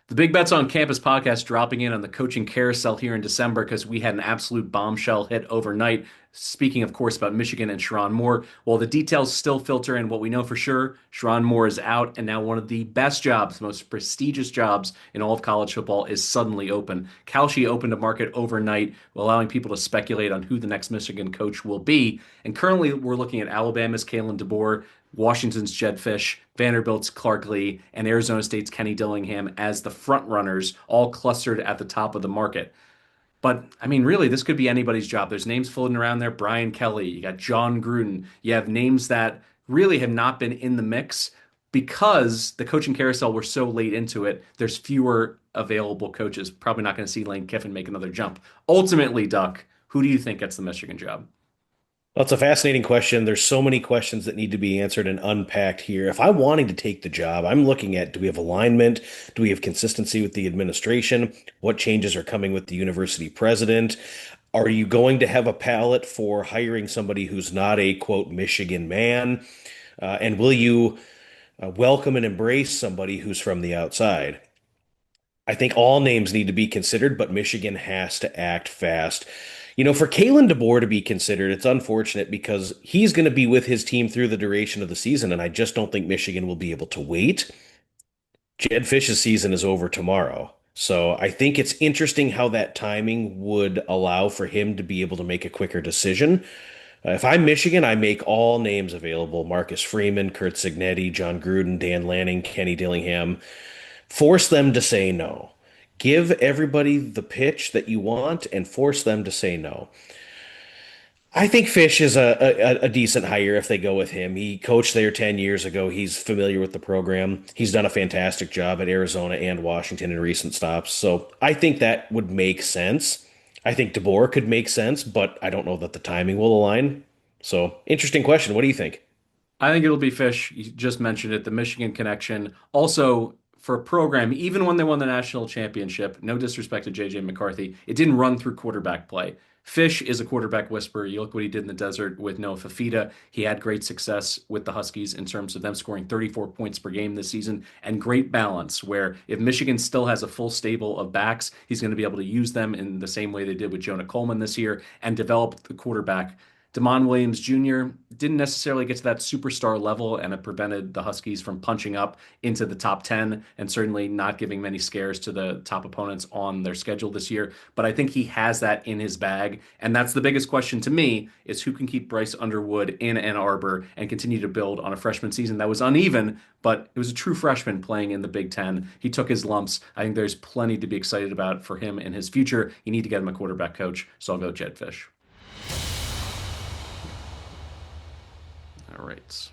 The Big Bets on Campus podcast dropping in on the coaching carousel here in December because we had an absolute bombshell hit overnight. Speaking, of course, about Michigan and Sharon Moore. While the details still filter in what we know for sure, Sharon Moore is out, and now one of the best jobs, most prestigious jobs in all of college football is suddenly open. Kalshi opened a market overnight, allowing people to speculate on who the next Michigan coach will be. And currently, we're looking at Alabama's Kalen DeBoer, Washington's Jedd Fisch, Vanderbilt's Clark Lee, and Arizona State's Kenny Dillingham as the front runners, all clustered at the top of the market. But I mean, really, this could be anybody's job. There's names floating around there. Brian Kelly, you got John Gruden. You have names that really have not been in the mix because the coaching carousel we're so late into it. There's fewer available coaches. Probably not going to see Lane Kiffin make another jump. Ultimately, Duck, who do you think gets the Michigan job? Well, it's a fascinating question. There's so many questions that need to be answered and unpacked here. If I'm wanting to take the job, I'm looking at, do we have alignment? Do we have consistency with the administration? What changes are coming with the university president? Are you going to have a palate for hiring somebody who's not a quote Michigan man? And will you welcome and embrace somebody who's from the outside? I think all names need to be considered, but Michigan has to act fast. For Kalen DeBoer to be considered, it's unfortunate because he's going to be with his team through the duration of the season, and I just don't think Michigan will be able to wait. Jedd Fisch's season is over tomorrow. So I think it's interesting how that timing would allow for him to be able to make a quicker decision. If I'm Michigan, I make all names available. Marcus Freeman, Kurt Cignetti, John Gruden, Dan Lanning, Kenny Dillingham. Force them to say no. Give everybody the pitch that you want and force them to say no. I think Fish is a decent hire if they go with him. He coached there 10 years ago. He's familiar with the program. He's done a fantastic job at Arizona and Washington in recent stops. So I think that would make sense. I think DeBoer could make sense, but I don't know that the timing will align. So interesting question. What do you think? I think it'll be Fish. You just mentioned it, the Michigan connection. Also, for a program, even when they won the national championship, no disrespect to JJ McCarthy, it didn't run through quarterback play. Fish is a quarterback whisperer. You look what he did in the desert with Noah Fafita. He had great success with the Huskies in terms of them scoring 34 points per game this season and great balance. Where if Michigan still has a full stable of backs, he's going to be able to use them in the same way they did with Jonah Coleman this year and develop the quarterback. Damon Williams Jr. didn't necessarily get to that superstar level, and it prevented the Huskies from punching up into the top 10 and certainly not giving many scares to the top opponents on their schedule this year. But I think he has that in his bag. And that's the biggest question to me is who can keep Bryce Underwood in Ann Arbor and continue to build on a freshman season that was uneven, but it was a true freshman playing in the Big Ten. He took his lumps. I think there's plenty to be excited about for him in his future. You need to get him a quarterback coach. So I'll go Jedd Fisch. All right.